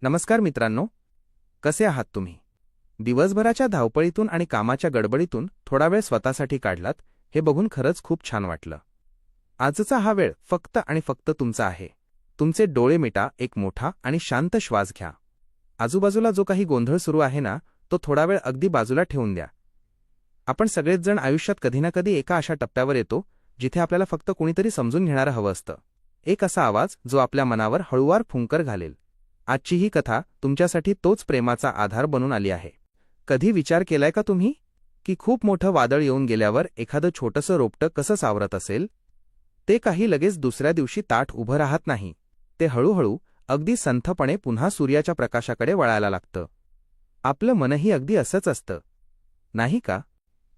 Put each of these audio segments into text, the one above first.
नमस्कार मित्रांनो, कसे आहात तुम्ही? दिवसभराच्या धावपळीतून आणि कामाच्या गडबडीतून थोडा वेळ स्वतःसाठी काढलात हे बघून खरंच खूप छान वाटलं. आजचा हा वेळ फक्त आणि फक्त तुमचा आहे. तुमचे डोळे मिटा, एक मोठा आणि शांत श्वास घ्या. आजूबाजूला जो काही गोंधळ सुरू आहे ना, तो थोडा वेळ अगदी बाजूला ठेवून द्या. आपण सगळेच जण आयुष्यात कधी ना कधी एका अशा टप्प्यावर येतो जिथे आपल्याला फक्त कोणीतरी समजून घेणारं हवं असतं. एक असा आवाज जो आपल्या मनावर हळूवार फुंकर घालेल. आजची ही कथा तुमच्यासाठी तोच प्रेमाचा आधार बनून आली आहे. कधी विचार केलाय का तुम्ही की खूप मोठं वादळ येऊन गेल्यावर एखादं छोटंसं रोपटं कसं सावरत असेल? ते काही लगेच दुसऱ्या दिवशी ताठ उभं राहत नाही. ते हळूहळू अगदी संथपणे पुन्हा सूर्याच्या प्रकाशाकडे वळायला लागतं. आपलं मनही अगदी असंच असतं, नाही का?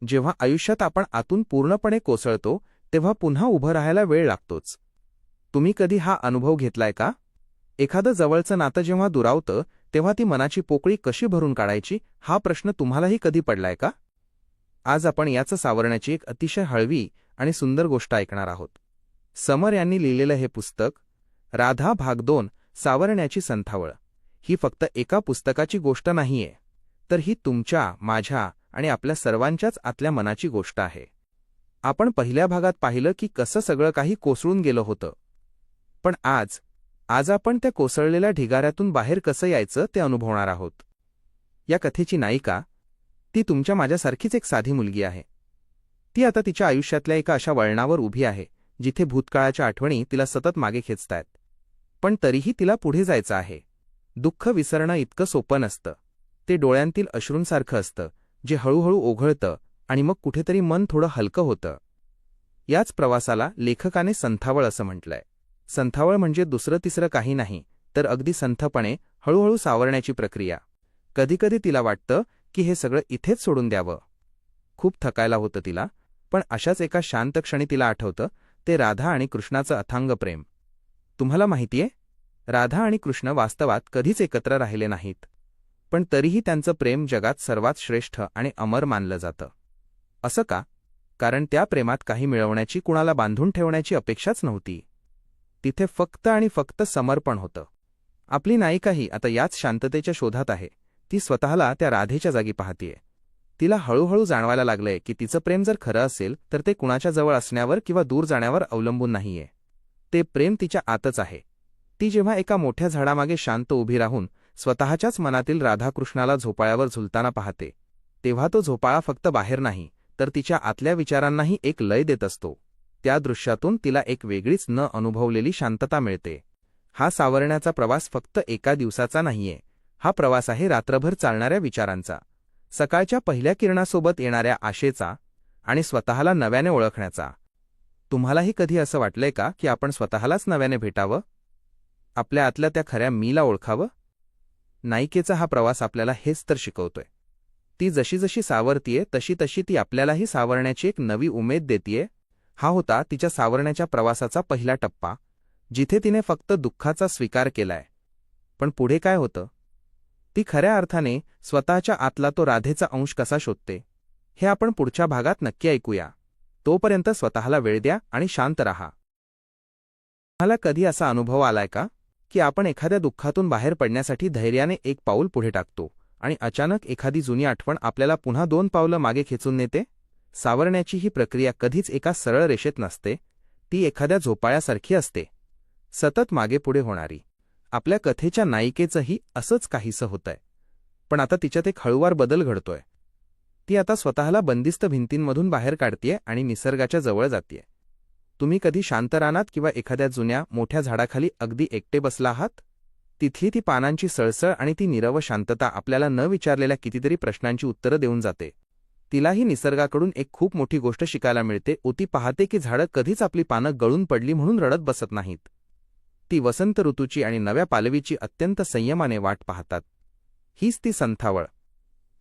जेव्हा आयुष्यात आपण आतून पूर्णपणे कोसळतो तेव्हा पुन्हा उभं राहायला वेळ लागतोच. तुम्ही कधी हा अनुभव घेतलाय का? एखादं जवळचं नातं जेव्हा दुरावतं तेव्हा ती मनाची पोकळी कशी भरून काढायची हा प्रश्न तुम्हालाही कधी पडलाय का? आज आपण याचं सावरण्याची एक अतिशय हळवी आणि सुंदर गोष्ट ऐकणार आहोत. समर यांनी लिहिलेलं हे पुस्तक राधा भाग 2 सावरण्याची संथावळ ही फक्त एका पुस्तकाची गोष्ट नाहीये, तर ही तुमच्या, माझ्या आणि आपल्या सर्वांच्याच आतल्या मनाची गोष्ट आहे. आपण पहिल्या भागात पाहिलं की कसं सगळं काही कोसळून गेलं होतं. पण आज आपण त्या कोसळलेल्या ढिगाऱ्यातून बाहेर कसं यायचं ते अनुभवणार आहोत. या कथेची नायिका ती तुमच्या माझ्यासारखीच एक साधी मुलगी आहे. ती आता तिच्या आयुष्यातल्या एका अशा वळणावर उभी आहे जिथे भूतकाळाच्या आठवणी तिला सतत मागे खेचतायत. पण तरीही तिला पुढे जायचं आहे. दुःख विसरणं इतकं सोपं नसतं. ते डोळ्यांतील अश्रूंसारखं असतं जे हळूहळू ओघळतं आणि मग कुठेतरी मन थोडं हलकं होतं. याच प्रवासाला लेखकाने संथावळ असं म्हटलंय. संथावळ म्हणजे दुसरं तिसरं काही नाही, तर अगदी संथपणे हळूहळू सावरण्याची प्रक्रिया. कधीकधी तिला वाटतं की हे सगळं इथेच सोडून द्यावं. खूप थकायला होतं तिला, पण अशाच एका शांत क्षणी तिला आठवतं ते राधा आणि कृष्णाचं अथांग प्रेम. तुम्हाला माहितीये, राधा आणि कृष्ण वास्तवात कधीच एकत्र राहिले नाहीत, पण तरीही त्यांचं प्रेम जगात सर्वात श्रेष्ठ आणि अमर मानलं जातं. असं का? कारण त्या प्रेमात काही मिळवण्याची, कुणाला बांधून ठेवण्याची अपेक्षाच नव्हती. तिथे फक्त आणि फक्त समर्पण होतं. आपली नायिकाही आता याच शांततेच्या शोधात आहे. ती स्वतःला त्या राधेच्या जागी पाहतीये. तिला हळूहळू जाणवायला लागलंय की तिचं प्रेम जर खरं असेल तर ते कुणाच्या जवळ असण्यावर किंवा दूर जाण्यावर अवलंबून नाहीये. ते प्रेम तिच्या आतच आहे. ती जेव्हा एका मोठ्या झाडामागे शांत उभी राहून स्वतःच्याच मनातील राधाकृष्णाला झोपाळ्यावर झुलताना पाहते, तेव्हा तो झोपाळा फक्त बाहेर नाही, तर तिच्या आतल्या विचारांनाही एक लय देत असतो. त्या दृश्यातून तिला एक वेगळीच न अनुभवलेली शांतता मिळते. हा सावरण्याचा प्रवास फक्त एका दिवसाचा नाहीये. हा प्रवास आहे रात्रभर चालणाऱ्या विचारांचा, सकाळच्या पहिल्या किरणासोबत येणाऱ्या आशेचा आणि स्वतःला नव्याने ओळखण्याचा. तुम्हालाही कधी असं वाटलंय का की आपण स्वतःलाच नव्याने भेटावं, आपल्या आतल्या त्या खऱ्या मीला ओळखावं? नायिकेचा हा प्रवास आपल्याला हेच तर शिकवतोय. ती जशी जशी सावरतीये तशी तशी ती आपल्यालाही सावरण्याची एक नवी उमेद देतीये. हा होता तिच्या सावरण्याच्या प्रवासाचा पहिला टप्पा, जिथे तिने फक्त दुःखाचा स्वीकार केलाय. पण पुढे काय होतं? ती खऱ्या अर्थाने स्वतःच्या आतला तो राधेचा अंश कसा शोधते, हे आपण पुढच्या भागात नक्की ऐकूया. तोपर्यंत स्वतःला वेळ द्या आणि शांत राहा. तुम्हाला कधी असा अनुभव आलाय का की आपण एखाद्या दुःखातून बाहेर पडण्यासाठी धैर्याने एक पाऊल पुढे टाकतो आणि अचानक एखादी जुनी आठवण आपल्याला पुन्हा 2 पावलं मागे खेचून नेते? सावरण्याची ही प्रक्रिया कधीच एका सरळ रेषेत नसते. ती एखाद्या झोपाळ्यासारखी असते, सतत मागे पुढे होणारी. आपल्या कथेच्या नायिकेचंही असंच काहीसं होतंय. पण आता तिच्यात एक हळूवार बदल घडतोय. ती आता स्वतःला बंदिस्त भिंतींमधून बाहेर काढतीये आणि निसर्गाच्या जवळ जातीये. तुम्ही कधी शांत रानात किंवा एखाद्या जुन्या मोठ्या झाडाखाली अगदी एकटे बसला आहात? तिथली ती पानांची सळसळ आणि ती नीरव शांतता आपल्याला न विचारलेल्या कितीतरी प्रश्नांची उत्तरं देऊन जाते. तिलाही निसर्गाकडून एक खूप मोठी गोष्ट शिकायला मिळते. ती पाहते की झाडं कधीच आपली पानं गळून पडली म्हणून रडत बसत नाहीत. ती वसंत ऋतूची आणि नव्या पालवीची अत्यंत संयमाने वाट पाहतात. हीच ती संथावळ.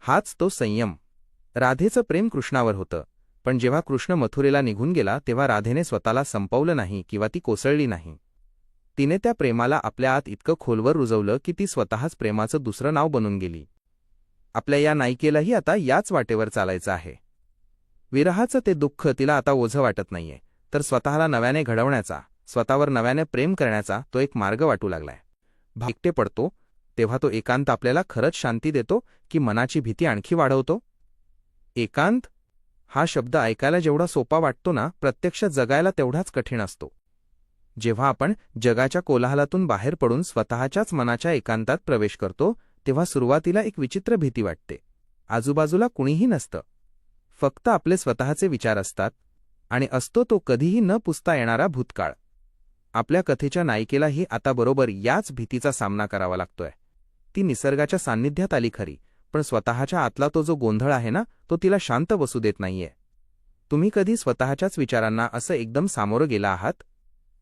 हाच तो संयम. राधेचं प्रेम कृष्णावर होतं, पण जेव्हा कृष्ण मथुरेला निघून गेला तेव्हा राधेने स्वतःला संपवलं नाही किंवा ती कोसळली नाही. तिने त्या प्रेमाला आपल्या आत इतकं खोलवर रुजवलं की ती स्वतःच प्रेमाचं दुसरं नाव बनून गेली. आपल्या या नायिकेलाही आता याच वाटेवर चालायचं आहे. विरहाचं ते दुःख तिला आता ओझं वाटत नाहीये, तर स्वतःला नव्याने घडवण्याचा, स्वतःवर नव्याने प्रेम करण्याचा तो एक मार्ग वाटू लागलाय. एकटे पडतो तेव्हा तो एकांत आपल्याला खरंच शांती देतो की मनाची भीती आणखी वाढवतो? एकांत हा शब्द ऐकायला जेवढा सोपा वाटतो ना, प्रत्यक्ष जगायला तेवढाच कठीण असतो. जेव्हा आपण जगाच्या कोलाहलातून बाहेर पडून स्वतःच्याच मनाच्या एकांतात प्रवेश करतो, तेव्हा सुरुवातीला एक विचित्र भीती वाटते. आजूबाजूला कुणीही नसतं, फक्त आपले स्वतःचे विचार असतात, आणि असतो तो कधीही न पुसता येणारा भूतकाळ. आपल्या कथेच्या नायिकेलाही आता बरोबर याच भीतीचा सामना करावा लागतोय. ती निसर्गाच्या सान्निध्यात आली खरी, पण स्वतःच्या आतला तो जो गोंधळ आहे ना, तो तिला शांत बसू देत नाहीये. तुम्ही कधी स्वतःच्याच विचारांना असं एकदम सामोरं गेला आहात,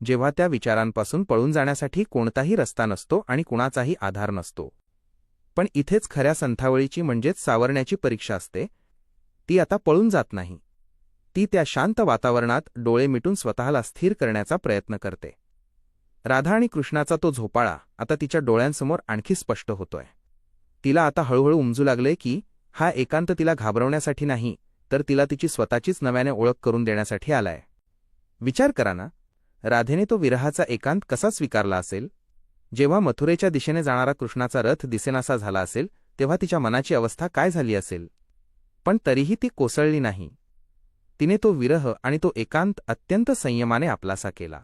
जेव्हा त्या विचारांपासून पळून जाण्यासाठी कोणताही रस्ता नसतो आणि कुणाचाही आधार नसतो? पण इथेच खऱ्या संथावळीची म्हणजेच सावरण्याची परीक्षा असते. ती आता पळून जात नाही. ती त्या शांत वातावरणात डोळे मिटून स्वतःला स्थिर करण्याचा प्रयत्न करते. राधा आणि कृष्णाचा तो झोपाळा आता तिच्या डोळ्यांसमोर आणखी स्पष्ट होतोय. तिला आता हळूहळू उमजू लागले की हा एकांत तिला घाबरवण्यासाठी नाही, तर तिला तिची स्वतःचीच नव्याने ओळख करून देण्यासाठी आलाय. विचार करा ना, राधेने तो विरहाचा एकांत कसा स्वीकारला असेल? जेव्हा मथुरेच्या दिशेने जाणारा कृष्णाचा रथ दिसेनासा झाला असेल, तेव्हा तिच्या मनाची अवस्था काय झाली असेल? पण तरीही ती कोसळली नाही. तिने तो विरह आणि तो एकांत अत्यंत संयमाने आपलासा केला.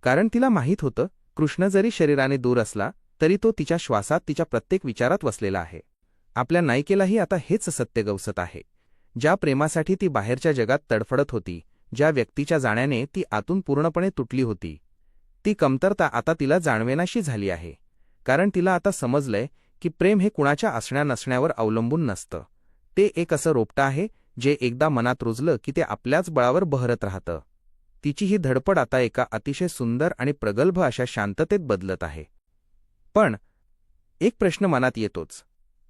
कारण तिला माहीत होतं, कृष्ण जरी शरीराने दूर असला तरी तो तिच्या श्वासात, तिच्या प्रत्येक विचारात वसलेला आहे. आपल्या नायिकेलाही आता हेच सत्य गवसत आहे. ज्या प्रेमासाठी ती बाहेरच्या जगात तडफडत होती, ज्या व्यक्तीच्या जाण्याने ती आतून पूर्णपणे तुटली होती, ती कमतरता आता तिला जाणवेनाशी झाली आहे. कारण तिला आता समजलंय की प्रेम हे कुणाच्या असण्या नसण्यावर अवलंबून नसतं. ते एक असं रोपटं आहे जे एकदा मनात रुजलं की ते आपल्याच बळावर बहरत राहतं. तिची ही धडपड आता एका अतिशय सुंदर आणि प्रगल्भ अशा शांततेत बदलत आहे. पण एक प्रश्न मनात येतोच.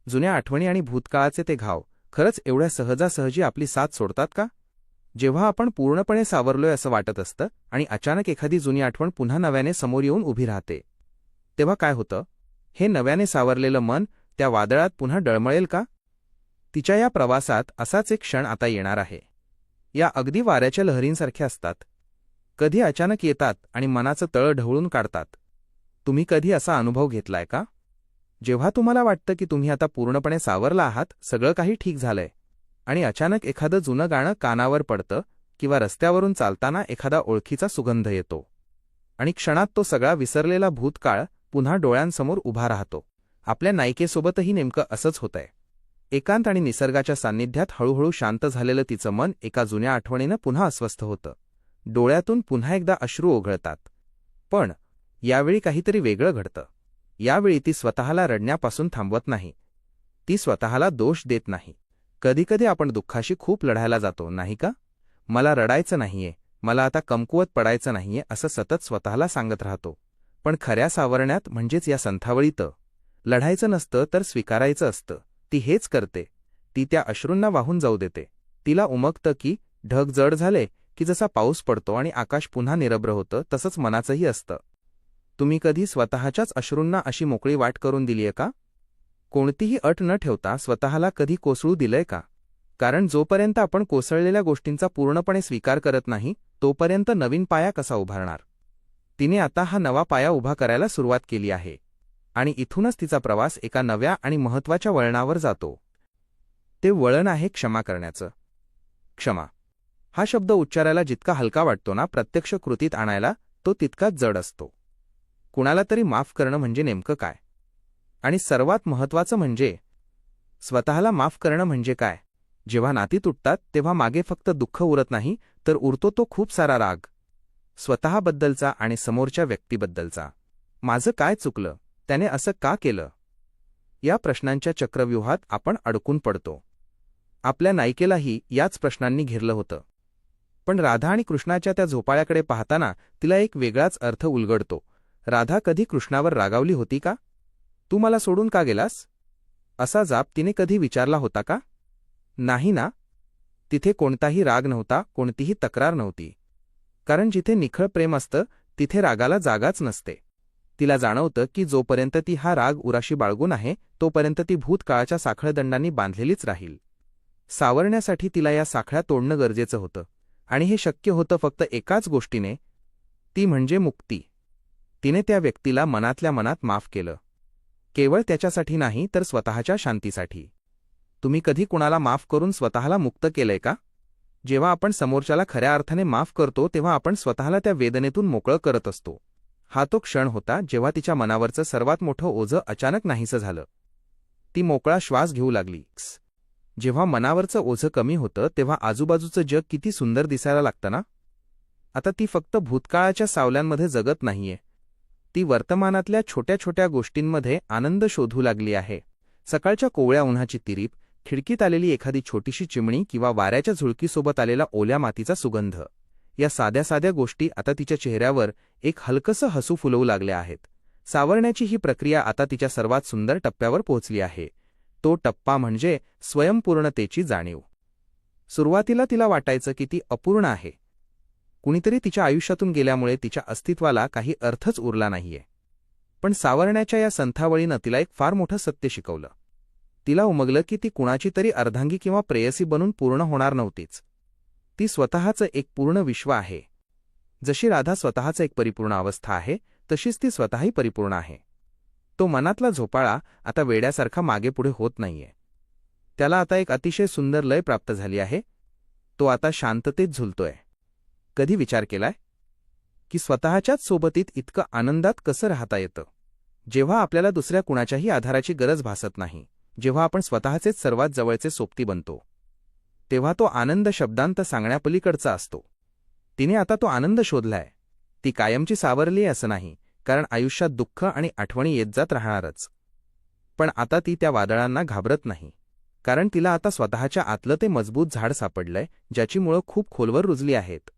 जुन्या आठवणी आणि भूतकाळाचे ते घाव खरंच एवढ्या सहजासहजी आपली साथ सोडतात का? जेव्हा आपण पूर्णपणे सावरलोय असं वाटत असतं आणि अचानक एखादी जुनी आठवण पुन्हा नव्याने समोर येऊन उभी राहते, तेव्हा काय होतं? हे नव्याने सावरलेलं मन त्या वादळात पुन्हा डळमळेल का? तिच्या या प्रवासात असाच एक क्षण आता येणार आहे. या अगदी वाऱ्याच्या लहरींसारख्या असतात. कधी अचानक येतात आणि मनाचं तळ ढवळून काढतात. तुम्ही कधी असा अनुभव घेतलाय का? जेव्हा तुम्हाला वाटतं की तुम्ही आता पूर्णपणे सावरला आहात, सगळं काही ठीक झालंय, आणि अचानक एखादं जुनं गाणं कानावर पडतं किंवा रस्त्यावरून चालताना एखादा ओळखीचा सुगंध येतो, आणि क्षणात तो सगळा विसरलेला भूतकाळ पुन्हा डोळ्यांसमोर उभा राहतो. आपल्या नायिकेसोबतही नेमकं असंच होतंय. एकांत आणि निसर्गाच्या सान्निध्यात हळूहळू शांत झालेलं तिचं मन एका जुन्या आठवणीनं पुन्हा अस्वस्थ होतं. डोळ्यातून पुन्हा एकदा अश्रू ओघळतात. पण यावेळी काहीतरी वेगळं घडतं. यावेळी ती स्वतःला रडण्यापासून थांबवत नाही. ती स्वतःला दोष देत नाही. कधीकधी आपण दुःखाशी खूप लढायला जातो, नाही का? मला रडायचं नाहीये, मला आता कमकुवत पडायचं नाहीये, असं सतत स्वतःला सांगत राहतो. पण खऱ्या सावरण्यात म्हणजेच या संथावळीत लढायचं नसतं, तर स्वीकारायचं असतं. ती हेच करते. ती त्या अश्रूंना वाहून जाऊ देते. तिला उमगतं की ढग जड झाले की जसा पाऊस पडतो आणि आकाश पुन्हा निरभ्र होतं, तसंच मनाचंही असतं. तुम्ही कधी स्वतःच्याच अश्रूंना अशी मोकळी वाट करून दिलीये का? कोणतीही अट न ठेवता स्वतःला कधी कोसळू दिलंय का? कारण जोपर्यंत आपण कोसळलेल्या गोष्टींचा पूर्णपणे स्वीकार करत नाही, तोपर्यंत नवीन पाया कसा उभारणार? तिने आता हा नवा पाया उभा करायला सुरुवात केली आहे, आणि इथूनच तिचा प्रवास एका नव्या आणि महत्त्वाच्या वळणावर जातो. ते वळण आहे क्षमा करण्याचं. क्षमा हा शब्द उच्चारायला जितका हलका वाटतो ना, प्रत्यक्ष कृतीत आणायला तो तितकाच जड असतो. कुणाला तरी माफ करणं म्हणजे नेमकं काय? आणि सर्वात महत्त्वाचं म्हणजे स्वतःला माफ करणं म्हणजे काय? जेव्हा नाती तुटतात तेव्हा मागे फक्त दुःख उरत नाही, तर उरतो तो खूप सारा राग, स्वतःबद्दलचा आणि समोरच्या व्यक्तीबद्दलचा. माझं काय चुकलं? त्याने असं का केलं? या प्रश्नांच्या चक्रव्यूहात आपण अडकून पडतो. आपल्या नायिकेलाही याच प्रश्नांनी घेरलं होतं. पण राधा आणि कृष्णाच्या त्या झोपाळ्याकडे पाहताना तिला एक वेगळाच अर्थ उलगडतो. राधा कधी कृष्णावर रागावली होती का? तू मला सोडून का गेलास? असा जाप तिने कधी विचारला होता का? नाही ना. तिथे कोणताही राग नव्हता, कोणतीही तक्रार नव्हती. कारण जिथे निखळ प्रेम असतं तिथे रागाला जागाच नसते. तिला जाणवतं की जोपर्यंत ती हा राग उराशी बाळगून आहे, तोपर्यंत ती भूतकाळाच्या साखळदंडांनी बांधलेलीच राहील. सावरण्यासाठी तिला या साखळ्या तोडणं गरजेचं होतं, आणि हे शक्य होतं फक्त एकाच गोष्टीने, ती म्हणजे मुक्ती. तिने त्या व्यक्तीला मनातल्या मनात माफ केलं. केवळ त्याच्यासाठी नाही तर स्वतःच्या शांतीसाठी. तुम्ही कधी कुणाला माफ करून स्वतःला मुक्त केलंय का? जेव्हा आपण समोरच्याला खऱ्या अर्थाने माफ करतो तेव्हा आपण स्वतःला त्या वेदनेतून मोकळं करत असतो. हा तो क्षण होता जेव्हा तिच्या मनावरचं सर्वात मोठं ओझं अचानक नाहीसं झालं. ती मोकळा श्वास घेऊ लागली. जेव्हा मनावरचं ओझं कमी होतं तेव्हा आजूबाजूचं जग किती सुंदर दिसायला लागतं ना. आता ती फक्त भूतकाळाच्या सावल्यांमध्ये जगत नाहीये. ती वर्तमानातल्या छोट्या छोट्या गोष्टींमध्ये आनंद शोधू लागली आहे. सकाळच्या कोवळ्या उन्हाची तिरीप, खिडकीत आलेली एखादी छोटीशी चिमणी किंवा वाऱ्याच्या झुळकीसोबत आलेला ओल्या मातीचा सुगंध, या साध्या साध्या गोष्टी आता तिच्या चेहऱ्यावर एक हलकसं हसू फुलवू लागल्या आहेत. सावरण्याची ही प्रक्रिया आता तिच्या सर्वात सुंदर टप्प्यावर पोहोचली आहे. तो टप्पा म्हणजे स्वयंपूर्णतेची जाणीव. सुरुवातीला तिला वाटायचं की ती अपूर्ण आहे. कुणीतरी तिच्या आयुष्यातून गेल्यामुळे तिच्या अस्तित्वाला काही अर्थच उरला नाहीये. पण सावरण्याच्या या संथावळीनं तिला एक फार मोठं सत्य शिकवलं. तिला उमगलं की ती कुणाची तरी अर्धांगी किंवा प्रेयसी बनून पूर्ण होणार नव्हतीच. ती स्वतःचं एक पूर्ण विश्व आहे. जशी राधा स्वतःचं एक परिपूर्ण अवस्था आहे तशीच ती स्वतःही परिपूर्ण आहे. तो मनातला झोपाळा आता वेड्यासारखा मागेपुढे होत नाहीये. त्याला आता एक अतिशय सुंदर लय प्राप्त झाली आहे. तो आता शांततेत झुलतोय. कधी विचार केलाय की स्वतःच्याच सोबतीत इतकं आनंदात कसं राहता येतं? जेव्हा आपल्याला दुसऱ्या कुणाच्याही आधाराची गरज भासत नाही, जेव्हा आपण स्वतःचेच सर्वात जवळचे सोबती बनतो, तेव्हा तो आनंद शब्दांत सांगण्यापलीकडचा असतो. तिने आता तो आनंद शोधलाय. ती कायमची सावरली असं नाही, कारण आयुष्यात दुःख आणि आठवणी येत जात राहणारच. पण आता ती त्या वादळांना घाबरत नाही, कारण तिला आता स्वतःच्या आतलं ते मजबूत झाड सापडलंय ज्याची मुळं खूप खोलवर रुजली आहेत.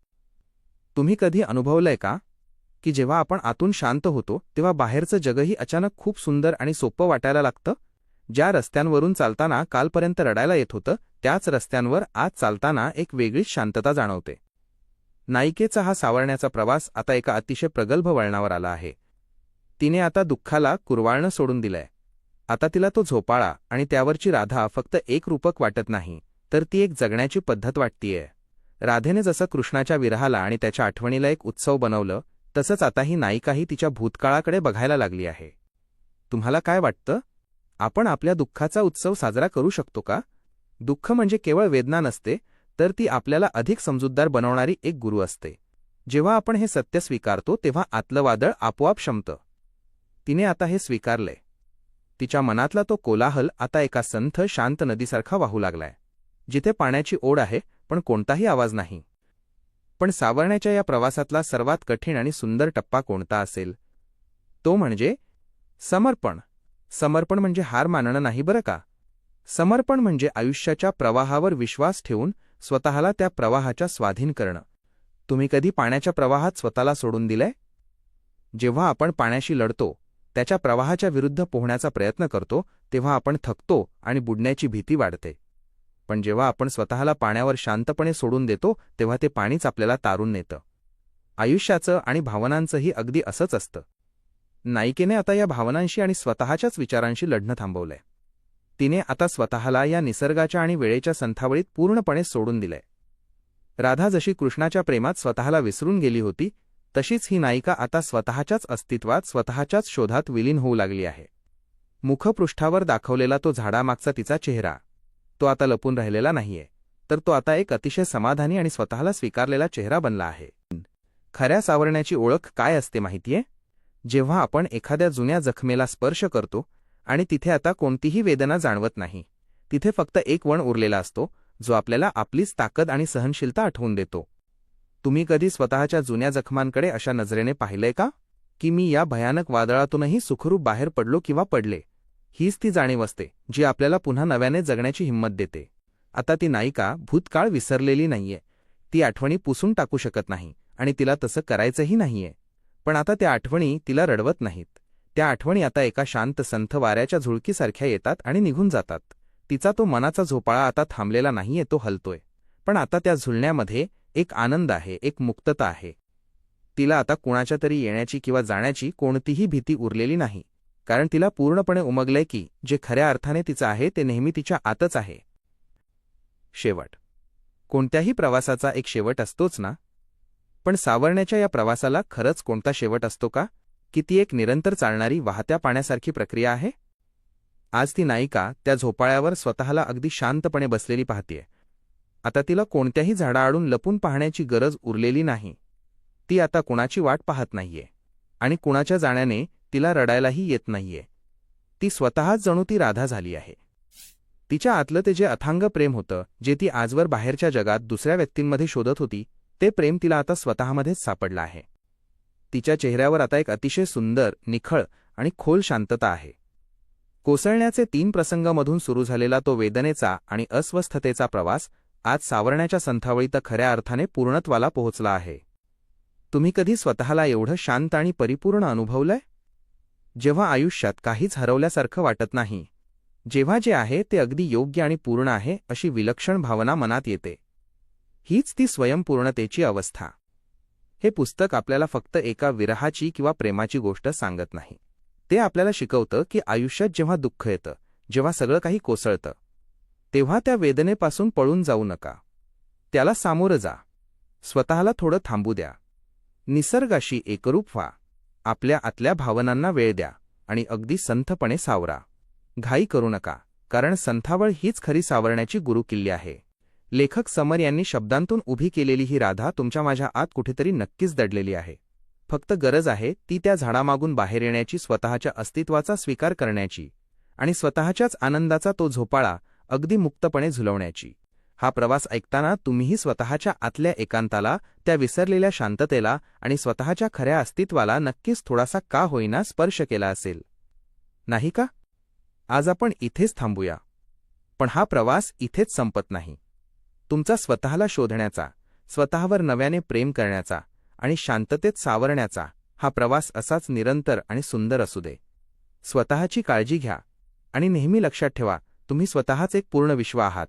तुम्ही कधी अनुभवलंय का की जेव्हा आपण आतून शांत होतो तेव्हा बाहेरचं जगही अचानक खूप सुंदर आणि सोपं वाटायला लागतं? ज्या रस्त्यांवरून चालताना कालपर्यंत रडायला येत होतं त्याच रस्त्यांवर आज चालताना एक वेगळीच शांतता जाणवते. नायिकेचा हा सावरण्याचा प्रवास आता एका अतिशय प्रगल्भ वळणावर आला आहे. तिने आता दुःखाला कुरवाळणं सोडून दिलंय. आता तिला तो झोपाळा आणि त्यावरची राधा फक्त एक रूपक वाटत नाही, तर ती एक जगण्याची पद्धत वाटतीये. राधेने जसं कृष्णाच्या विरहाला आणि त्याच्या आठवणीला एक उत्सव बनवलं, तसंच आता ही नायिकाही तिच्या भूतकाळाकडे बघायला लागली आहे. तुम्हाला काय वाटतं? आपण आपल्या दुःखाचा उत्सव साजरा करू शकतो का? दुःख म्हणजे केवळ वेदना नसते, तर ती आपल्याला अधिक समजूतदार बनवणारी एक गुरु असते. जेव्हा आपण हे सत्य स्वीकारतो तेव्हा आतलं वादळ आपोआप शमतं. तिने आता हे स्वीकारलंय. तिच्या मनातला तो कोलाहल आता एका संथ शांत नदीसारखा वाहू लागलाय, जिथे पाण्याची ओढ आहे पण कोणताही आवाज नाही. पण सावरण्याच्या या प्रवासातला सर्वात कठीण आणि सुंदर टप्पा कोणता असेल? तो म्हणजे समर्पण. समर्पण म्हणजे हार मानणं नाही बरं का. समर्पण म्हणजे आयुष्याच्या प्रवाहावर विश्वास ठेवून स्वतःला त्या प्रवाहाच्या स्वाधीन करणं. तुम्ही कधी पाण्याच्या प्रवाहात स्वतःला सोडून दिलंय? जेव्हा आपण पाण्याशी लढतो, त्याच्या प्रवाहाच्या विरुद्ध पोहण्याचा प्रयत्न करतो, तेव्हा आपण थकतो आणि बुडण्याची भीती वाढते. पण जेव्हा आपण स्वतःला पाण्यावर शांतपणे सोडून देतो तेव्हा ते पाणीच आपल्याला तारून नेतं. आयुष्याचं आणि भावनांचंही अगदी असंच असतं. नायिकेने आता या भावनांशी आणि स्वतःच्याच विचारांशी लढणं थांबवलंय. तिने आता स्वतःला या निसर्गाच्या आणि वेळेच्या संथावळीत पूर्णपणे सोडून दिलंय. राधा जशी कृष्णाच्या प्रेमात स्वतःला विसरून गेली होती, तशीच ही नायिका आता स्वतःच्याच अस्तित्वात, स्वतःच्याच शोधात विलीन होऊ लागली आहे. मुखपृष्ठावर दाखवलेला तो झाडामागचा तिचा चेहरा, तो आता लपून राहिलेला नाहीये, तर तो आता एक अतिशय समाधानी आणि स्वतःला स्वीकारलेला चेहरा बनला आहे. खऱ्या सावरण्याची ओळख काय असते माहितीये? जेव्हा आपण एखाद्या जुन्या जखमेला स्पर्श करतो आणि तिथे आता कोणतीही वेदना जाणवत नाही, तिथे फक्त एक वण उरलेला असतो जो आपल्याला आपलीच ताकद आणि सहनशीलता आठवून देतो. तुम्ही कधी स्वतःच्या जुन्या जखमांकडे अशा नजरेने पाहिलंय का की मी या भयानक वादळातूनही सुखरूप बाहेर पडलो किंवा पडले? हीच ती जाणीव असते जी आपल्याला पुन्हा नव्याने जगण्याची हिंमत देते. आता ती नायिका भूतकाळ विसरलेली नाहीये. ती आठवणी पुसून टाकू शकत नाही आणि तिला तसं करायचंही नाहीये. पण आता त्या आठवणी तिला रडवत नाहीत. त्या आठवणी आता एका शांत संथ वाऱ्याच्या झुळकीसारख्या येतात आणि निघून जातात. तिचा तो मनाचा झोपाळा आता थांबलेला नाहीये, तो हलतोय. पण आता त्या झुलण्यामध्ये एक आनंद आहे, एक मुक्तता आहे. तिला आता कुणाच्या तरी येण्याची किंवा जाण्याची कोणतीही भीती उरलेली नाही, कारण तिला पूर्णपणे उमगलंय की जे खऱ्या अर्थाने तिचं आहे ते नेहमी तिच्या आतच आहे. शेवट. कोणत्याही प्रवासाचा एक शेवट असतोच ना? पण सावरण्याच्या या प्रवासाला खरंच कोणता शेवट असतो का? की ती एक निरंतर चालणारी वाहत्या पाण्यासारखी प्रक्रिया आहे? आज ती नायिका त्या झोपाळ्यावर स्वतःला अगदी शांतपणे बसलेली पाहतीये. आता तिला कोणत्याही झाडाआडून लपून पाहण्याची गरज उरलेली नाही. ती आता कुणाची वाट पाहत नाहीये आणि कुणाच्या जाण्याने तिला रडायलाही येत नाहीये. ती स्वतःच जणू ती राधा झाली आहे. तिच्या आतलं ते जे अथांग प्रेम होतं, जे ती आजवर बाहेरच्या जगात दुसऱ्या व्यक्तींमध्ये शोधत होती, ते प्रेम तिला आता स्वतःमध्येच सापडलं आहे. तिच्या चेहऱ्यावर आता एक अतिशय सुंदर, निखळ आणि खोल शांतता आहे. कोसळण्याचे 3 प्रसंगामधून सुरू झालेला तो वेदनेचा आणि अस्वस्थतेचा प्रवास आज सावरण्याच्या संथावळीत खऱ्या अर्थाने पूर्णत्वाला पोहोचला आहे. तुम्ही कधी स्वतःला एवढं शांत आणि परिपूर्ण अनुभवलंय? जेव्हा आयुष्यात काहीच हरवल्यासारखं वाटत नाही, जेव्हा जे आहे ते अगदी योग्य आणि पूर्ण आहे अशी विलक्षण भावना मनात येते. हीच ती स्वयंपूर्णतेची अवस्था. हे पुस्तक आपल्याला फक्त एका विरहाची किंवा प्रेमाची गोष्ट सांगत नाही. ते आपल्याला शिकवतं की आयुष्यात जेव्हा दुःख येतं, जेव्हा सगळं काही कोसळतं, तेव्हा त्या वेदनेपासून पळून जाऊ नका. त्याला सामोरं जा. स्वतःला थोडं थांबू द्या. निसर्गाशी एकरूप व्हा. आपल्या आतल्या भावनांना वेळ द्या आणि अगदी संथपणे सावरा. घाई करू नका, कारण संथावळ हीच खरी सावरण्याची गुरुकिल्ली आहे. लेखक समर यांनी शब्दांतून उभी केलेली ही राधा तुमच्या माझ्या आत कुठेतरी नक्कीच दडलेली आहे. फक्त गरज आहे ती त्या झाडामागून बाहेर येण्याची, स्वतःच्या अस्तित्वाचा स्वीकार करण्याची आणि स्वतःच्याच आनंदाचा तो झोपाळा अगदी मुक्तपणे झुलवण्याची. हा प्रवास ऐकताना तुम्हीही स्वतःच्या आतल्या एकांताला, त्या विसरलेल्या शांततेला आणि स्वतःच्या खऱ्या अस्तित्वाला नक्कीच थोडासा का होईना स्पर्श केला असेल, नाही का? आज आपण इथेच थांबूया. पण हा प्रवास इथेच संपत नाही. तुमचा स्वतःला शोधण्याचा, स्वतःवर नव्याने प्रेम करण्याचा आणि शांततेत सावरण्याचा हा प्रवास असाच निरंतर आणि सुंदर असू दे. स्वतःची काळजी घ्या आणि नेहमी लक्षात ठेवा, तुम्ही स्वतःच एक पूर्ण विश्व आहात.